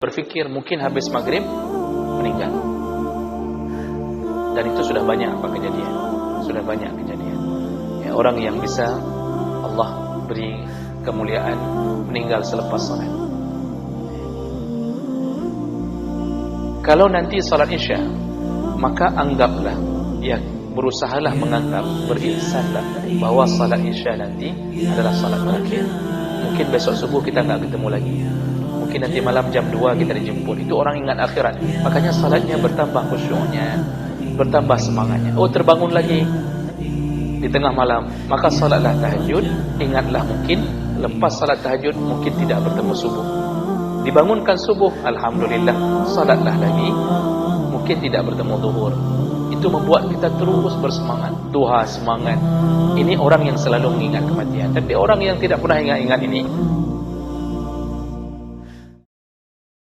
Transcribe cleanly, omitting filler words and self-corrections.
Berpikir mungkin habis maghrib meninggal, dan itu sudah banyak kejadian, ya, orang yang bisa Allah beri kemuliaan meninggal selepas salat. Kalau nanti salat Isya, maka anggaplah, ya, berusahalah menganggap, berihsanlah bahwa salat Isya nanti adalah salat terakhir. Mungkin besok subuh kita enggak ketemu lagi, mungkin nanti malam jam 2 kita dijemput. Itu orang ingat akhirat, makanya salatnya bertambah khusyuknya, bertambah semangatnya. Oh, terbangun lagi di tengah malam, maka salatlah tahajud. Ingatlah, mungkin lepas salat tahajud mungkin tidak bertemu subuh. Dibangunkan subuh, alhamdulillah, salatlah lagi, mungkin tidak bertemu zuhur. Itu membuat kita terus bersemangat. Duha semangat. Ini orang yang selalu mengingat kematian. Tapi orang yang tidak pernah ingat-ingat ini,